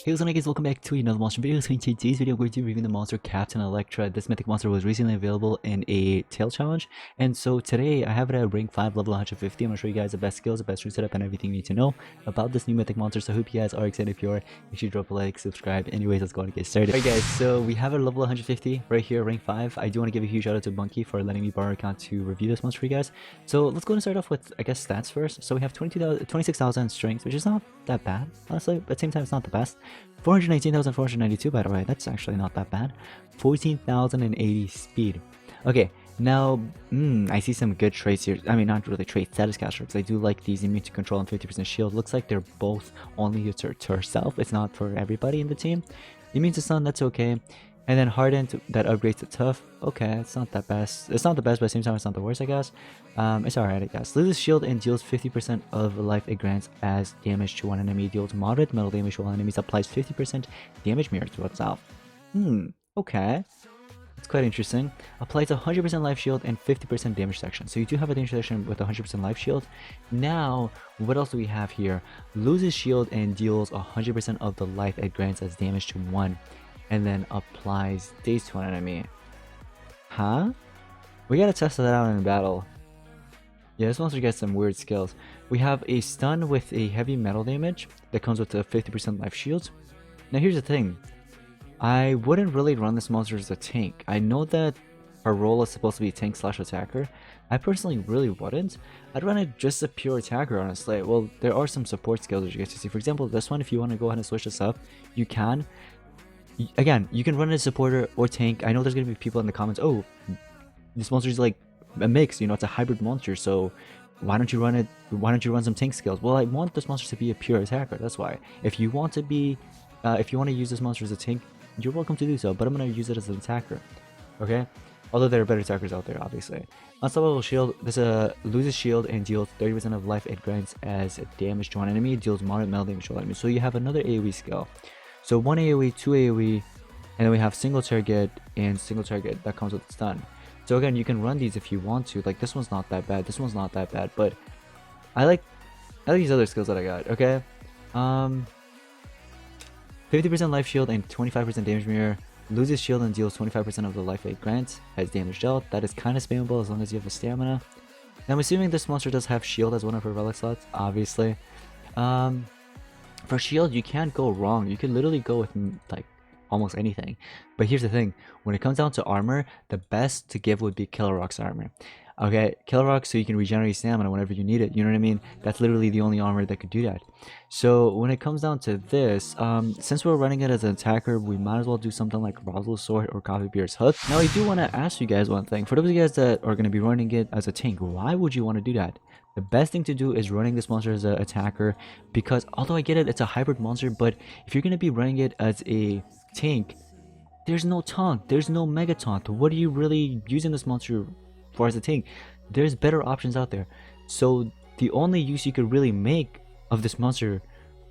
Hey, what's up guys, welcome back to another monster video. So in today's video, I'm going to be reviewing the monster Captain Elektra. This mythic monster was recently available in a tail challenge. And so today, I have it at rank 5, level 150. I'm going to show you guys the best skills, the best route setup, and everything you need to know about this new mythic monster. So I hope you guys are excited. If you are, make sure you drop a like, subscribe. Anyways, let's go and get started. Alright guys, so we have it level 150 right here, rank 5. I do want to give a huge shout out to Bunky for letting me borrow her account to review this monster for you guys. So let's go and start off with, I guess, stats first. So we have 26,000 strength, which is not that bad, honestly. At the same time, it's not the best. 419,492, by the way, that's actually not that bad. 14,080 speed. Okay, now, I see some good traits here. I mean, not really traits, status characteristics. I do like these immune to control and 50% shield. Looks like they're both only used to herself. It's not for everybody in the team. Immune to stun, that's okay. And then hardened, that upgrades to tough. Okay, it's not that best. It's not the best, but at the same time, it's not the worst, I guess. It's alright, I guess. Loses shield and deals 50% of life it grants as damage to one enemy. Deals moderate metal damage to all enemies. Applies 50% damage mirror to itself. Okay. It's quite interesting. Applies 100% life shield and 50% damage section. So you do have a damage section with 100% life shield. Now, what else do we have here? Loses shield and deals 100% of the life it grants as damage to one. And then applies daze to an enemy. Huh? We gotta test that out in battle. Yeah, this monster gets some weird skills. We have a stun with a heavy metal damage that comes with a 50% life shield. Now here's the thing. I wouldn't really run this monster as a tank. I know that her role is supposed to be tank / attacker. I personally really wouldn't. I'd run it just a pure attacker, honestly. Well, there are some support skills that you get to see. For example, this one, if you want to go ahead and switch this up, you can. Again, you can run it as supporter or tank. I know there's gonna be people in the comments, oh, this monster is like a mix, you know, it's a hybrid monster, so why don't you run it, why don't you run some tank skills? Well, I want this monster to be a pure attacker, that's why. If you want to be, if you want to use this monster as a tank, you're welcome to do so, but I'm gonna use it as an attacker, okay? Although there are better attackers out there, obviously. Unstoppable shield, this loses shield and deals 30% of life it grants as damage to one enemy, deals moderate metal damage to all enemies. So you have another AoE skill. So 1 AoE, 2 AoE, and then we have single target and single target that comes with stun. So again, you can run these if you want to. Like, this one's not that bad, this one's not that bad, but I like these other skills that I got, okay? 50% life shield and 25% damage mirror. Loses shield and deals 25% of the life it grants as damage dealt. That is kind of spammable as long as you have a stamina. Now, I'm assuming this monster does have shield as one of her relic slots, obviously. For shield, you can't go wrong. You can literally go with like almost anything. But here's the thing: when it comes down to armor, the best to give would be Killer Rock's armor. Okay, Killer Rock, so you can regenerate stamina whenever you need it. You know what I mean? That's literally the only armor that could do that. So when it comes down to this, since we're running it as an attacker, we might as well do something like Rosal's Sword or Coffee Beer's Hook. Now, I do want to ask you guys one thing. For those of you guys that are going to be running it as a tank, why would you want to do that? The best thing to do is running this monster as an attacker, because although I get it, it's a hybrid monster, but if you're going to be running it as a tank, there's no taunt, there's no mega taunt. What are you really using this monster for as a tank? There's better options out there. So the only use you could really make of this monster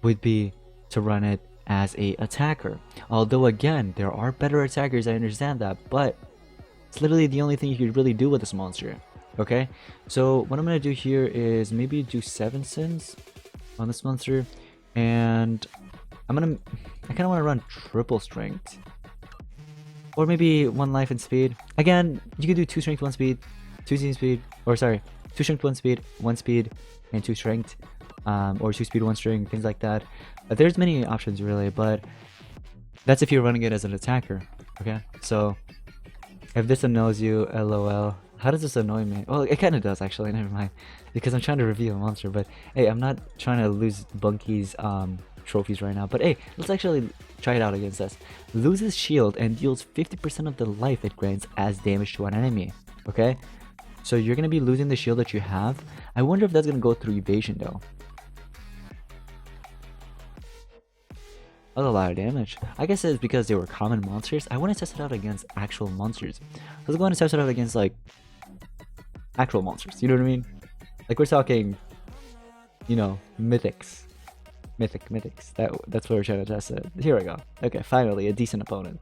would be to run it as a attacker. Although again, there are better attackers, I understand that, but it's literally the only thing you could really do with this monster. Okay, so what I'm gonna do here is maybe do 7 sins on this monster, and I kind of want to run triple strength, or maybe 1 life and speed. Again, you could do 2 strength, 1 speed, 2 speed, or sorry, 2 strength, 1 speed, 1 speed, and 2 strength, or 2 speed, 1 strength, things like that. There's many options really, but that's if you're running it as an attacker. Okay, so if this annoys you, lol. How does this annoy me? Well, it kind of does actually, never mind. Because I'm trying to review a monster, but hey, I'm not trying to lose Bunky's trophies right now. But hey, let's actually try it out against this. Loses shield and deals 50% of the life it grants as damage to an enemy. Okay? So you're going to be losing the shield that you have. I wonder if that's going to go through evasion though. That's a lot of damage. I guess it's because they were common monsters. I want to test it out against actual monsters. Let's go ahead and test it out against like actual monsters, you know what I mean? Like, we're talking, you know, mythics. Mythics. That's what we're trying to test it. Here we go. Okay, finally, a decent opponent.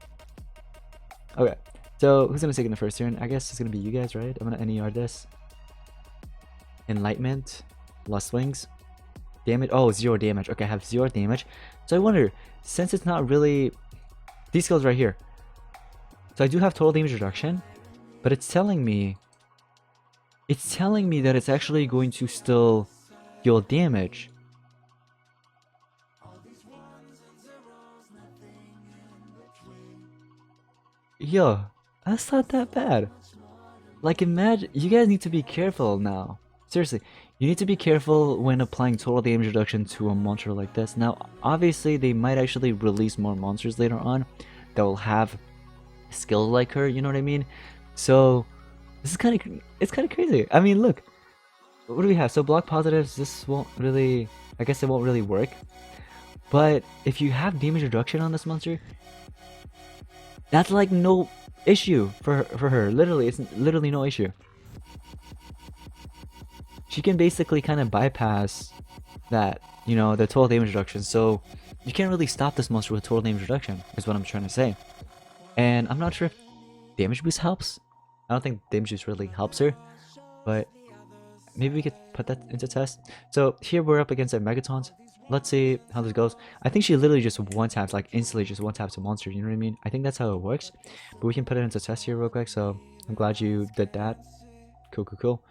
Okay, so who's gonna take in the first turn? I guess it's gonna be you guys, right? I'm gonna NER this. Enlightenment. Lust Wings. Damage. Oh, 0 damage. Okay, I have 0 damage. So I wonder, since it's not really these skills right here. So I do have total damage reduction, but it's telling me that it's actually going to still deal damage. Yo, that's not that bad. Like, imagine, you guys need to be careful now. Seriously, you need to be careful when applying total damage reduction to a monster like this. Now, obviously, they might actually release more monsters later on that will have skills like her, you know what I mean? So, this is it's kind of crazy. I mean, look, what do we have? So, block positives, this won't really, I guess it won't really work. But if you have damage reduction on this monster, that's like no issue for her. Literally, it's literally no issue. She can basically kind of bypass that, you know, the total damage reduction. So you can't really stop this monster with total damage reduction, is what I'm trying to say. And I'm not sure if damage boost helps. I don't think damage boost really helps her, but maybe we could put that into test. So here we're up against a Megatons. Let's see how this goes. I think she literally just one taps, like instantly just one taps a monster, you know what I mean? I think that's how it works. But we can put it into test here real quick, so I'm glad you did that. Cool, cool, cool.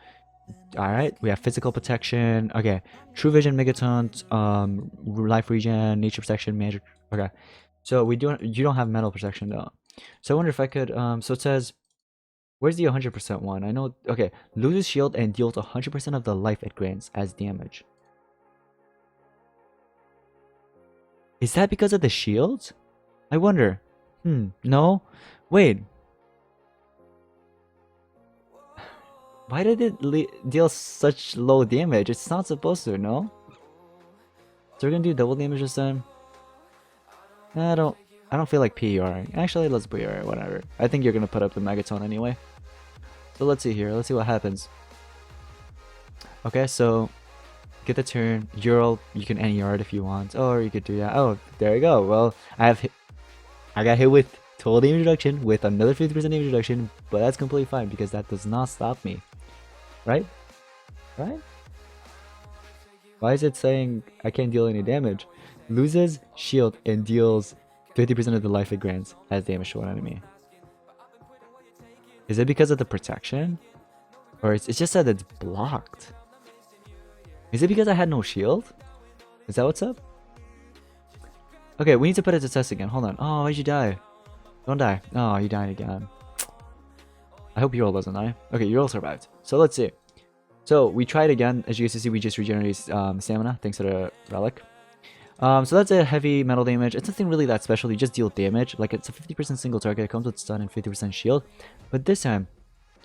Alright, we have physical protection. Okay, true vision, megatons, life regen, nature protection, magic. Okay, so you don't have mental protection though. So I wonder if I could, so it says, where's the 100% one? I know, okay, loses shield and deals 100% of the life it grants as damage. Is that because of the shield? I wonder. No? Wait. Why did it deal such low damage? It's not supposed to, no? So we're gonna do double damage this time? I don't feel like PRing. Actually, let's PR, whatever. I think you're gonna put up the Megaton anyway. So let's see here. Let's see what happens. Okay, so get the turn. Euro, you can any yard if you want. Or you could do that. Oh, there you go. Well, I got hit with total damage reduction with another 50% damage reduction, but that's completely fine because that does not stop me. Right? Right? Why is it saying I can't deal any damage? Loses shield and deals 50% of the life it grants as damage to one enemy. Is it because of the protection? Or it's just that it's blocked? Is it because I had no shield? Is that what's up? Okay, we need to put it to test again. Hold on. Oh, why'd you die? Don't die. Oh, you died again. I hope Ural doesn't die. Okay, Ural survived. So let's see. So we tried again. As you guys can see, we just regenerated stamina thanks to the relic. So that's a heavy metal damage. It's nothing really that special. You just deal damage. Like, it's a 50% single target. It comes with stun and 50% shield. But this time,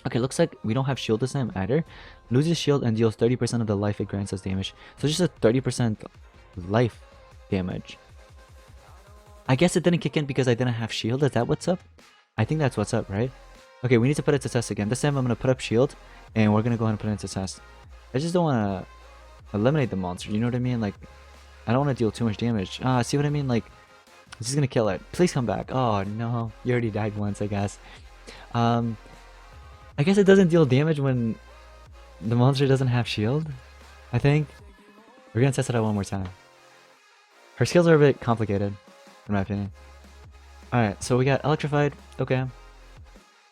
okay, looks like we don't have shield this time either. Loses shield and deals 30% of the life it grants as damage. So just a 30% life damage. I guess it didn't kick in because I didn't have shield. Is that what's up? I think that's what's up, right? Okay, we need to put it to test again. This time I'm going to put up shield, and we're going to go ahead and put it into test. I just don't want to eliminate the monster, you know what I mean? Like, I don't want to deal too much damage. See what I mean? Like, this is going to kill it. Please come back. Oh, no. You already died once, I guess. I guess it doesn't deal damage when the monster doesn't have shield, I think. We're going to test it out one more time. Her skills are a bit complicated, in my opinion. Alright, so we got electrified. Okay.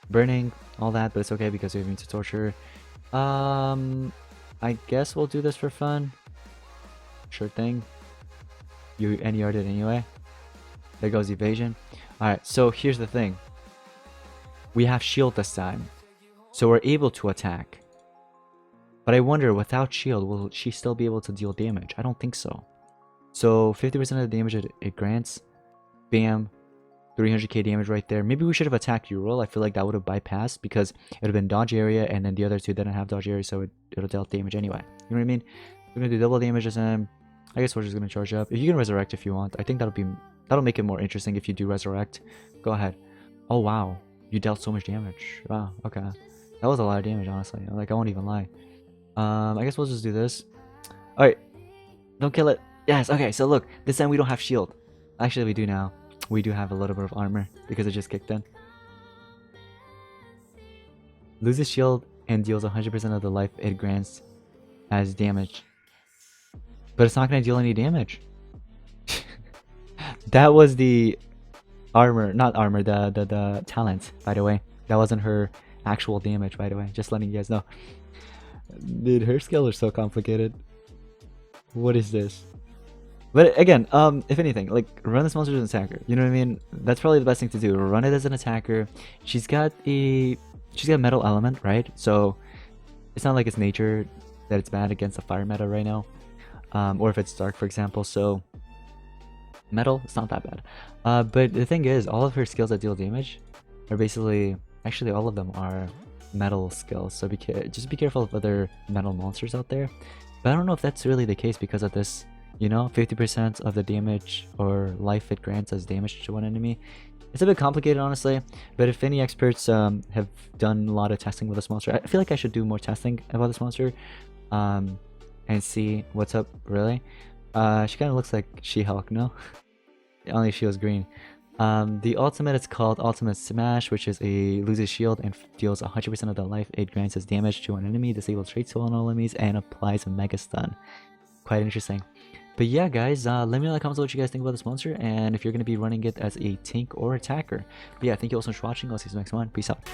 Burning, all that, but it's okay because we have immune to torture. I guess we'll do this for fun. Sure thing. You NER'd it anyway. There goes evasion. Alright, so here's the thing. We have shield this time. So we're able to attack. But I wonder, without shield, will she still be able to deal damage? I don't think so. So 50% of the damage it grants. Bam. 300k damage right there. Maybe we should have attacked Ural. I feel like that would have bypassed because it would have been dodge area, and then the other two didn't have dodge area, so it'll deal damage anyway. You know what I mean? We're gonna do double damage this time. I guess we're just gonna charge up. You can resurrect if you want. I think that'll make it more interesting if you do resurrect. Go ahead. Oh wow, you dealt so much damage. Wow. Okay, that was a lot of damage, honestly. Like, I won't even lie. I guess we'll just do this. All right, don't kill it. Yes. Okay. So look, this time we don't have shield. Actually, we do now. We do have a little bit of armor because it just kicked in. Loses shield and deals 100% of the life it grants as damage. but it's not going to deal any damage. That was the armor, not armor, the talent, by the way. That wasn't her actual damage, by the way. Just letting you guys know. Dude, her skills are so complicated. What is this? But again, if anything, like, run this monster as an attacker. You know what I mean? That's probably the best thing to do. Run it as an attacker. She's got a metal element, right? So it's not like it's nature that it's bad against the fire meta right now. Or if it's dark, for example. So metal, it's not that bad. But the thing is, all of her skills that deal damage are basically, actually all of them are metal skills. So just be careful of other metal monsters out there. But I don't know if that's really the case because of this. You know, 50% of the damage or life it grants as damage to one enemy. It's a bit complicated, honestly, but if any experts have done a lot of testing with this monster, I feel like I should do more testing about this monster and see what's up, really. She kind of looks like She-Hulk, no? Only she was green. The ultimate is called Ultimate Smash, which is a loses shield and deals 100% of the life it grants as damage to an enemy, disables traits to all enemies, and applies a Mega Stun. Quite interesting. But yeah, guys, let me know in the comments what you guys think about this monster, and if you're going to be running it as a tank or attacker. But yeah, thank you all so much for watching. I'll see you in the next one. Peace out.